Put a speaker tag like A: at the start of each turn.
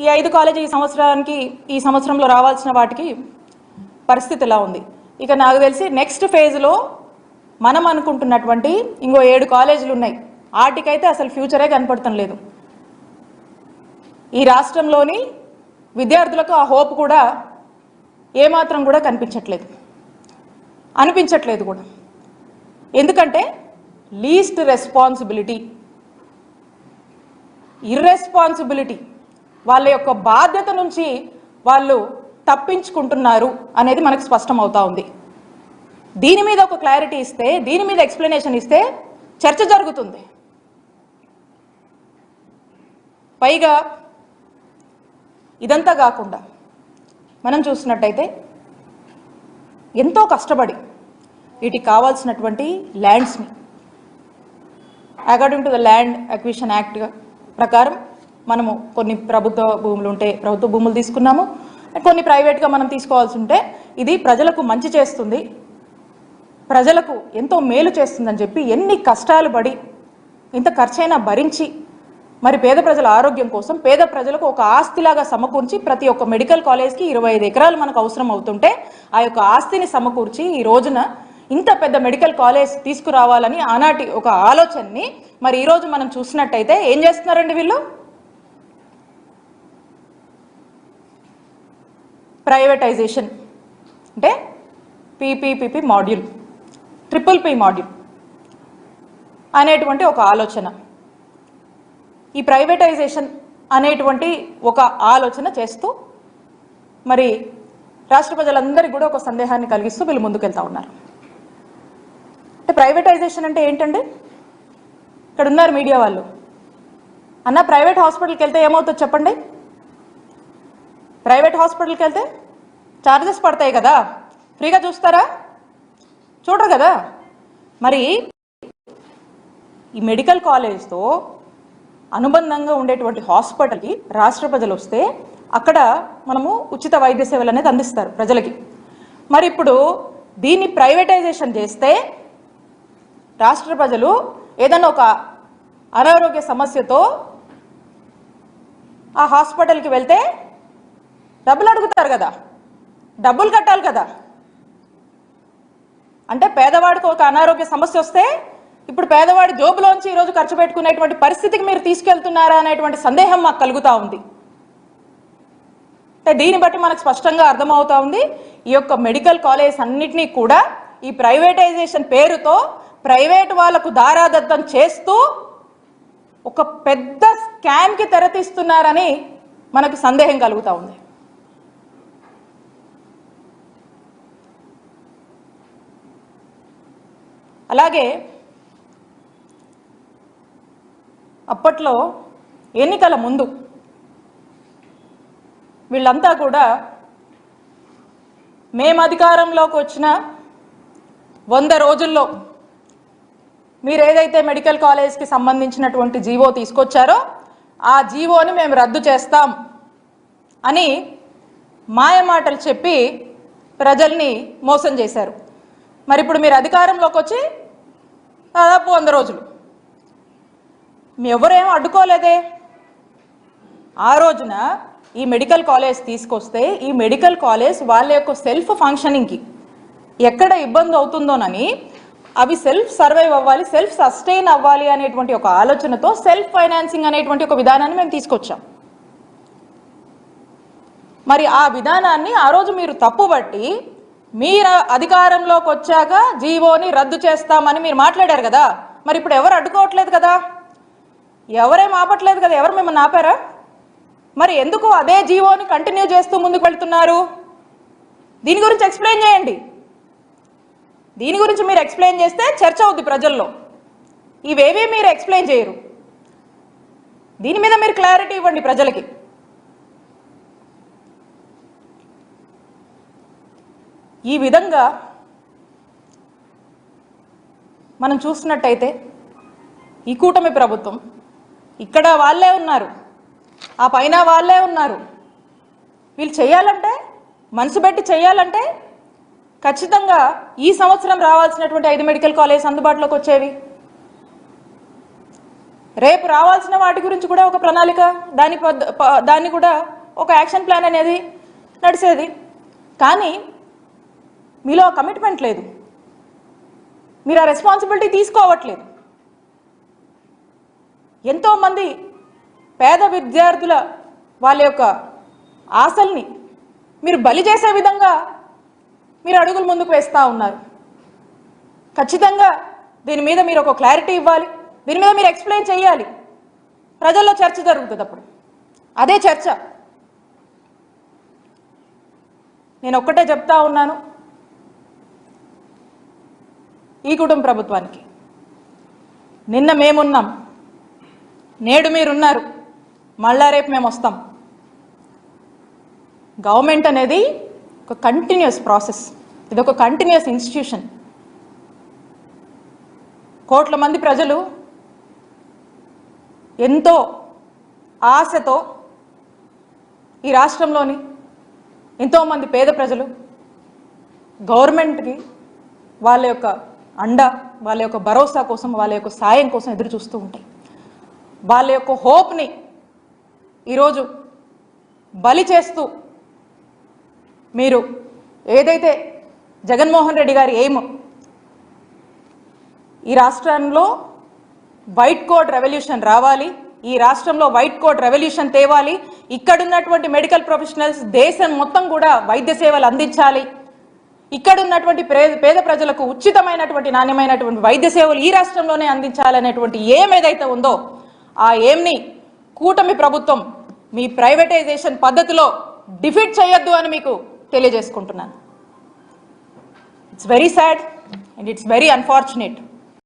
A: ఈ 5 కాలేజీ ఈ సంవత్సరంలో రావాల్సిన వాటికి పరిస్థితి ఎలా ఉంది? ఇక నాకు తెలిసి నెక్స్ట్ ఫేజ్లో మనం అనుకుంటున్నటువంటి ఇంకో 7 కాలేజీలు ఉన్నాయి. వాటికైతే అసలు ఫ్యూచరే కనపడటం లేదు. ఈ రాష్ట్రంలోని విద్యార్థులకు ఆ హోప్ కూడా ఏమాత్రం కూడా అనిపించట్లేదు కూడా. ఎందుకంటే లీస్ట్ రెస్పాన్సిబిలిటీ, ఇర్రెస్పాన్సిబిలిటీ, వాళ్ళ యొక్క బాధ్యత నుంచి వాళ్ళు తప్పించుకుంటున్నారు అనేది మనకు స్పష్టమవుతా ఉంది. దీని మీద ఒక క్లారిటీ ఇస్తే, దీని మీద ఎక్స్ప్లెనేషన్ ఇస్తే చర్చ జరుగుతుంది. పైగా ఇదంతా కాకుండా మనం చూసినట్టయితే ఎంతో కష్టపడి వీటికి కావాల్సినటువంటి ల్యాండ్స్ని according to the land acquisition act ప్రకారం మనము కొన్ని ప్రభుత్వ భూములు తీసుకున్నాము, కొన్ని ప్రైవేట్గా మనం తీసుకోవాల్సి ఉంటే ఇది ప్రజలకు మంచి చేస్తుంది, ప్రజలకు ఎంతో మేలు చేస్తుందని చెప్పి ఎన్ని కష్టాలు పడి ఇంత ఖర్చైనా భరించి మరి పేద ప్రజల ఆరోగ్యం కోసం పేద ప్రజలకు ఒక ఆస్తిలాగా సమకూర్చి ప్రతి ఒక్క మెడికల్ కాలేజ్కి 25 ఎకరాలు మనకు అవసరం అవుతుంటే ఆ యొక్క ఆస్తిని సమకూర్చి ఈ రోజున ఇంత పెద్ద మెడికల్ కాలేజ్ తీసుకురావాలని ఆనాటి ఒక ఆలోచనని మరి ఈరోజు మనం చూసినట్టయితే ఏం చేస్తున్నారండి వీళ్ళు? ప్రైవేటైజేషన్ అంటే పీపీపీ మాడ్యూల్, ట్రిపుల్ మాడ్యూల్ అనేటువంటి ఒక ఆలోచన, ఈ ప్రైవేటైజేషన్ అనేటువంటి ఒక ఆలోచన చేస్తూ మరి రాష్ట్ర ప్రజలందరికీ కూడా ఒక సందేహాన్ని కలిగిస్తూ వీళ్ళు ముందుకెళ్తా ఉన్నారు. అంటే ప్రైవేటైజేషన్ అంటే ఏంటండి? ఇక్కడ ఉన్నారు మీడియా వాళ్ళు, అన్న ప్రైవేట్ హాస్పిటల్కి వెళ్తే ఏమవుతుందో చెప్పండి. ప్రైవేట్ హాస్పిటల్కి వెళ్తే ఛార్జెస్ పడతాయి కదా, ఫ్రీగా చూస్తారా? చూడరు కదా. మరి ఈ మెడికల్ కాలేజ్తో అనుబంధంగా ఉండేటువంటి హాస్పిటల్కి రాష్ట్ర ప్రజలు వస్తే అక్కడ మనము ఉచిత వైద్య సేవలు అనేది అందిస్తారు ప్రజలకి. మరి ఇప్పుడు దీన్ని ప్రైవేటైజేషన్ చేస్తే రాష్ట్ర ప్రజలు ఏదైనా ఒక అనారోగ్య సమస్యతో ఆ హాస్పిటల్కి వెళ్తే డబ్బులు అడుగుతారు కదా, డబ్బులు కట్టాలి కదా. అంటే పేదవాడికి ఒక అనారోగ్య సమస్య వస్తే ఇప్పుడు పేదవాడి జోబులోంచి ఈరోజు ఖర్చు పెట్టుకునేటువంటి పరిస్థితికి మీరు తీసుకెళ్తున్నారా అనేటువంటి సందేహం మాకు కలుగుతూ ఉంది. అంటే దీన్ని బట్టి మనకు స్పష్టంగా అర్థమవుతా ఉంది ఈ యొక్క మెడికల్ కాలేజ్ అన్నిటినీ కూడా ఈ ప్రైవేటైజేషన్ పేరుతో ప్రైవేట్ వాళ్లకు దారాదత్తం చేస్తూ ఒక పెద్ద స్కామ్కి తెరతీస్తున్నారని మనకు సందేహం కలుగుతూ ఉంది. అలాగే అప్పట్లో ఎన్నికల ముందు వీళ్ళంతా కూడా మేము అధికారంలోకి వచ్చిన 100 రోజుల్లో మీరు ఏదైతే మెడికల్ కాలేజ్కి సంబంధించినటువంటి జీవో తీసుకొచ్చారో ఆ జీవోని మేము రద్దు చేస్తాం అని మాయమాటలు చెప్పి ప్రజల్ని మోసం చేశారు. మరి ఇప్పుడు మీరు అధికారంలోకి వచ్చి దాదాపు 100 రోజులు ఎవరేం అడ్డుకోలేదే. ఆ రోజున ఈ మెడికల్ కాలేజ్ తీసుకొస్తే ఈ మెడికల్ కాలేజ్ వాళ్ళ యొక్క సెల్ఫ్ ఫంక్షనింగ్కి ఎక్కడ ఇబ్బంది అవుతుందోనని అవి సెల్ఫ్ సర్వైవ్ అవ్వాలి, సెల్ఫ్ సస్టైన్ అవ్వాలి అనేటువంటి ఒక ఆలోచనతో సెల్ఫ్ ఫైనాన్సింగ్ అనేటువంటి ఒక విధానాన్ని మేము తీసుకొచ్చాం. మరి ఆ విధానాన్ని ఆ రోజు మీరు తప్పుబట్టి మీరు అధికారంలోకి వచ్చాక జీవోని రద్దు చేస్తామని మీరు మాట్లాడారు కదా. మరి ఇప్పుడు ఎవరు అడ్డుకోవట్లేదు కదా, ఎవరేం ఆపట్లేదు కదా, ఎవరు మిమ్మల్ని ఆపారా? మరి ఎందుకు అదే జీవోని కంటిన్యూ చేస్తూ ముందుకు వెళ్తున్నారు? దీని గురించి ఎక్స్ప్లెయిన్ చేయండి. దీని గురించి మీరు ఎక్స్ప్లెయిన్ చేస్తే చర్చ అవుద్ది ప్రజల్లో. ఇవేవి మీరు ఎక్స్ప్లెయిన్ చేయరు. దీని మీద మీరు క్లారిటీ ఇవ్వండి ప్రజలకి. ఈ విధంగా మనం చూసినట్టయితే ఈ కూటమి ప్రభుత్వం ఇక్కడ వాళ్ళే ఉన్నారు, ఆ పైన వాళ్ళే ఉన్నారు. వీళ్ళు చేయాలంటే, మనసు పెట్టి చేయాలంటే ఖచ్చితంగా ఈ సంవత్సరం రావాల్సినటువంటి 5 మెడికల్ కాలేజ్ అందుబాటులోకి వచ్చేవి. రేపు రావాల్సిన వాటి గురించి కూడా ఒక ప్రణాళిక, దాన్ని కూడా ఒక యాక్షన్ ప్లాన్ అనేది నడిచేది. కానీ మీలో కమిట్మెంట్ లేదు, మీరు ఆ రెస్పాన్సిబిలిటీ తీసుకోవట్లేదు. ఎంతోమంది పేద విద్యార్థుల వాళ్ళ యొక్క ఆశల్ని మీరు బలి చేసే విధంగా మీరు అడుగులు ముందుకు వేస్తూ ఉన్నారు. ఖచ్చితంగా దీని మీద మీరు ఒక క్లారిటీ ఇవ్వాలి, దీని మీద మీరు ఎక్స్ప్లెయిన్ చేయాలి. ప్రజల్లో చర్చ జరుగుతుంది, అప్పుడు అదే చర్చ. నేను ఒక్కటే చెప్తా ఉన్నాను, ఈ కుటుంబ ప్రభుత్వానికి నిన్న మేమున్నాం, నేడు మీరున్నారు, మళ్ళా రేపు మేము వస్తాం. గవర్నమెంట్ అనేది ఒక కంటిన్యూస్ ప్రాసెస్, ఇది ఒక కంటిన్యూస్ ఇన్స్టిట్యూషన్. కోట్ల మంది ప్రజలు ఎంతో ఆశతో ఈ రాష్ట్రంలోని ఎంతోమంది పేద ప్రజలు గవర్నమెంట్కి వాళ్ళ యొక్క అండ, వాళ్ళ యొక్క భరోసా కోసం, వాళ్ళ యొక్క సాయం కోసం ఎదురు చూస్తూ ఉంటాయి. వాళ్ళ యొక్క హోప్ని ఈరోజు బలి చేస్తూ మీరు ఏదైతే జగన్మోహన్ రెడ్డి గారి ఎయిమ్ ఈ రాష్ట్రంలో వైట్ కోట్ రెవల్యూషన్ రావాలి, ఈ రాష్ట్రంలో వైట్ కోట్ రెవల్యూషన్ తేవాలి, ఇక్కడున్నటువంటి మెడికల్ ప్రొఫెషనల్స్ దేశం మొత్తం కూడా వైద్య సేవలు అందించాలి, ఇక్కడున్నటువంటి పేద ప్రజలకు ఉచితమైనటువంటి నాణ్యమైనటువంటి వైద్య సేవలు ఈ రాష్ట్రంలోనే అందించాలనేటువంటి ఏం ఏదైతే ఉందో ఆ ఏమ్ని కూటమి ప్రభుత్వం మీ ప్రైవేటైజేషన్ పద్ధతిలో డిఫీట్ చేయొద్దు అని మీకు తెలియజేసుకుంటున్నాను. It's very sad and it's very unfortunate.